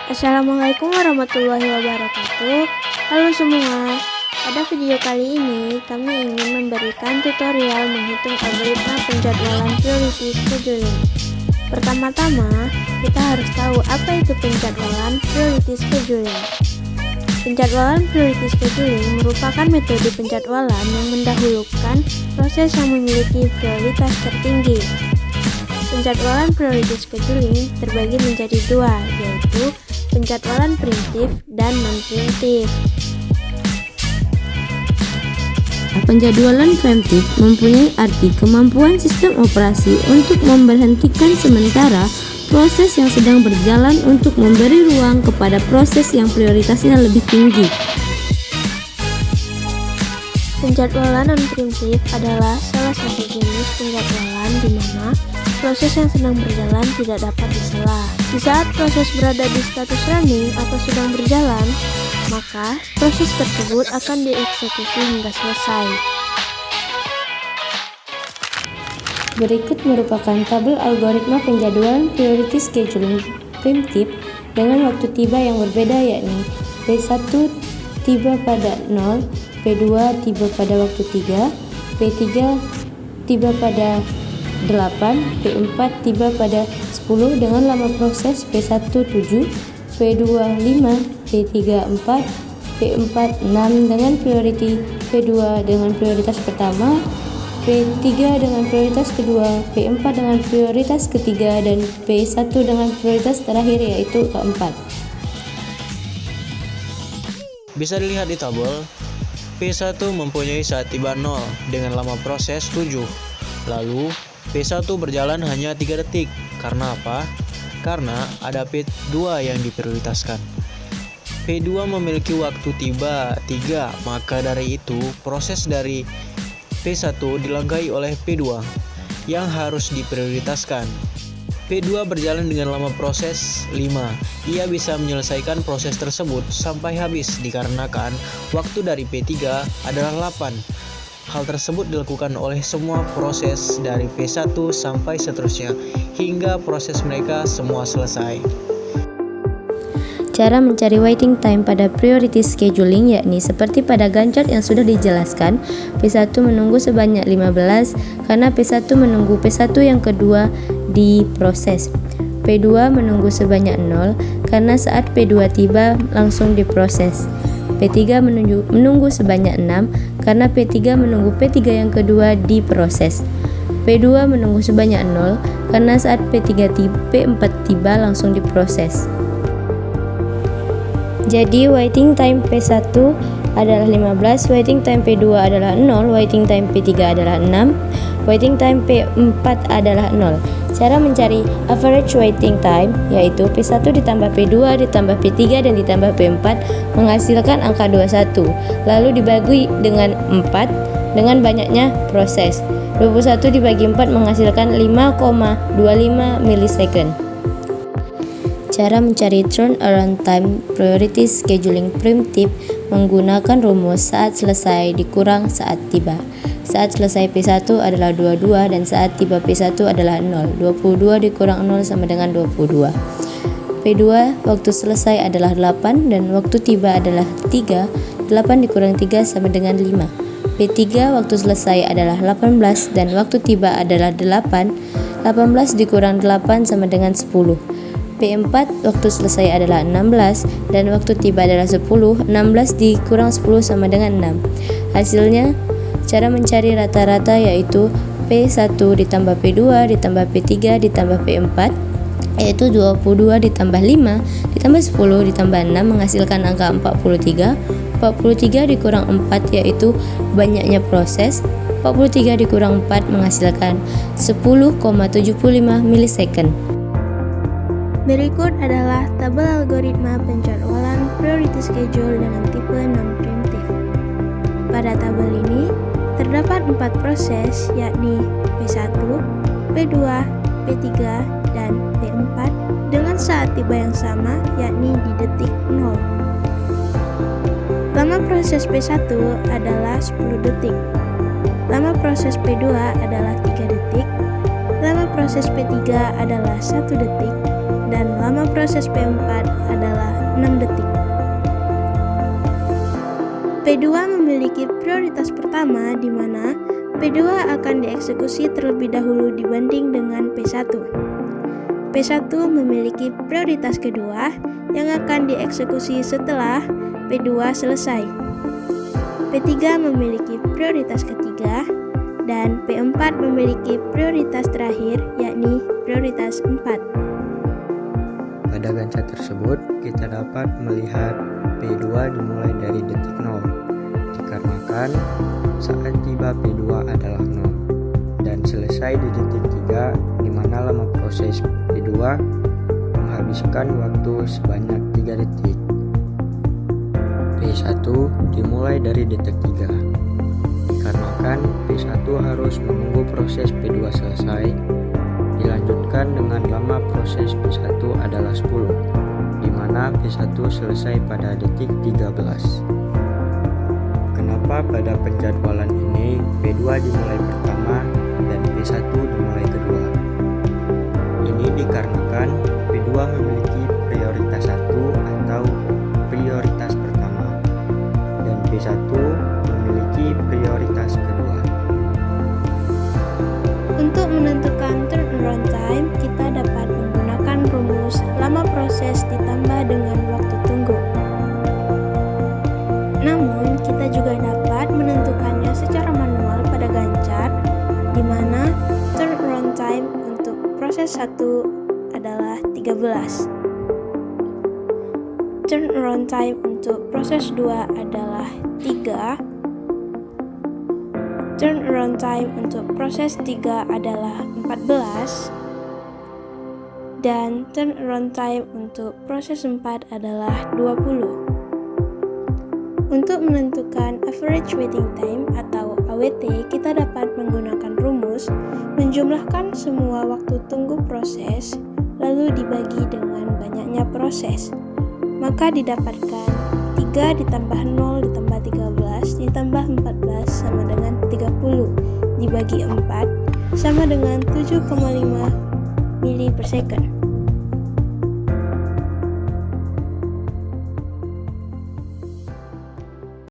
Assalamualaikum warahmatullahi wabarakatuh. Halo semua, pada video kali ini kami ingin memberikan tutorial menghitung algoritma penjadwalan priority scheduling. Pertama-tama, kita harus tahu apa itu penjadwalan priority scheduling. Penjadwalan priority scheduling merupakan metode penjadwalan yang mendahulukan proses yang memiliki prioritas tertinggi. Penjadwalan priority scheduling terbagi menjadi dua, yaitu penjadwalan preemptif dan non-preemptif. Penjadwalan preemptif mempunyai arti kemampuan sistem operasi untuk memberhentikan sementara proses yang sedang berjalan untuk memberi ruang kepada proses yang prioritasnya lebih tinggi. Penjadwalan non-preemptif adalah salah satu jenis penjadwalan di mana proses yang sedang berjalan tidak dapat disela. Di saat proses berada di status running atau sedang berjalan, maka proses tersebut akan dieksekusi hingga selesai. Berikut merupakan tabel algoritma penjadwalan priority scheduling preemptif dengan waktu tiba yang berbeda, yakni P1 tiba pada 0, P2 tiba pada waktu 3, P3 tiba pada 8, P4 tiba pada 10 dengan lama proses P1 7, P2 5, P3 4, P4 6 dengan priority, P2 dengan prioritas pertama, P3 dengan prioritas kedua, P4 dengan prioritas ketiga, dan P1 dengan prioritas terakhir yaitu keempat. Bisa dilihat di tabel, P1 mempunyai saat tiba 0 dengan lama proses 7. Lalu P1 berjalan hanya 3 detik. Karena apa? Karena ada P2 yang diprioritaskan. P2 memiliki waktu tiba 3, maka dari itu proses dari P1 dilangkahi oleh P2 yang harus diprioritaskan. P2 berjalan dengan lama proses 5. Ia bisa menyelesaikan proses tersebut sampai habis dikarenakan waktu dari P3 adalah 8. Hal tersebut dilakukan oleh semua proses dari P1 sampai seterusnya hingga proses mereka semua selesai. Cara mencari waiting time pada priority scheduling yakni seperti pada Gantt chart yang sudah dijelaskan. P1 menunggu sebanyak 15 karena P1 menunggu P1 yang kedua diproses. P2 menunggu sebanyak 0 karena saat P2 tiba langsung diproses. P3 menunggu sebanyak 6 karena P3 menunggu P3 yang kedua diproses. P2 menunggu sebanyak 0 karena saat P4 tiba langsung diproses. Jadi waiting time P1 adalah 15, waiting time P2 adalah 0, waiting time P3 adalah 6, waiting time P4 adalah 0. Cara mencari average waiting time yaitu P1 ditambah P2 ditambah P3 dan ditambah P4 menghasilkan angka 21, lalu dibagi dengan 4 dengan banyaknya proses. 21 dibagi 4 menghasilkan 5,25 milisecond. Cara mencari turnaround time priority scheduling preemptif menggunakan rumus saat selesai dikurang saat tiba. Saat selesai P1 adalah 22 dan saat tiba P1 adalah 0. 22 dikurang 0 sama dengan 22. P2 waktu selesai adalah 8 dan waktu tiba adalah 3. 8 dikurang 3 sama dengan 5. P3 waktu selesai adalah 18 dan waktu tiba adalah 8. 18 dikurang 8 sama dengan 10. P4 waktu selesai adalah 16 dan waktu tiba adalah 10. 16 dikurang 10 sama dengan 6. Hasilnya, cara mencari rata-rata yaitu P1 ditambah P2 ditambah P3 ditambah P4 yaitu 22 ditambah 5 ditambah 10 ditambah 6 menghasilkan angka 43. 43 dikurang 4 yaitu banyaknya proses. 43 dikurang 4 menghasilkan 10,75 milisecond. Berikut adalah tabel algoritma penjadwalan priority schedule dengan tipe non-preemptif. Pada tabel ini terdapat 4 proses yakni P1, P2, P3, dan P4 dengan saat tiba yang sama yakni di detik 0. Lama proses P1 adalah 10 detik. Lama proses P2 adalah 3 detik. Lama proses P3 adalah 1 detik. dan lama proses P4 adalah 6 detik. P2 memiliki prioritas pertama di mana P2 akan dieksekusi terlebih dahulu dibanding dengan P1. P1 memiliki prioritas kedua yang akan dieksekusi setelah P2 selesai. P3 memiliki prioritas ketiga dan P4 memiliki prioritas terakhir yakni prioritas 4. Pada Gantt chart tersebut, kita dapat melihat P2 dimulai dari detik 0, dikarenakan saat tiba P2 adalah 0, dan selesai di detik 3, di mana lama proses P2 menghabiskan waktu sebanyak 3 detik. P1 dimulai dari detik 3, dikarenakan P1 harus menunggu proses P2 selesai, dilanjutkan dengan lama proses P1 adalah 10, di mana P1 selesai pada detik 13. Kenapa pada penjadwalan ini P2 dimulai pertama dan P1 dimulai kedua? Ini dikarenakan P2 memiliki prioritas 1 atau prioritas pertama, dan P1 memiliki prioritas kedua. Untuk menentukan turnaround time, kita dapat menggunakan rumus lama proses ditambah dengan waktu tunggu. Namun, kita juga dapat menentukannya secara manual pada Gantt chart, di mana turnaround time untuk proses 1 adalah 13. Turnaround time untuk proses 2 adalah 3. Turnaround time untuk proses 3 adalah 14. Dan turnaround time untuk proses 4 adalah 20. Untuk menentukan average waiting time atau AWT, kita dapat menggunakan rumus menjumlahkan semua waktu tunggu proses lalu dibagi dengan banyaknya proses. Maka didapatkan 3 ditambah 0 ditambah 13 ditambah 14 sama dengan 30 dibagi 4 sama dengan 7,5 mili per second.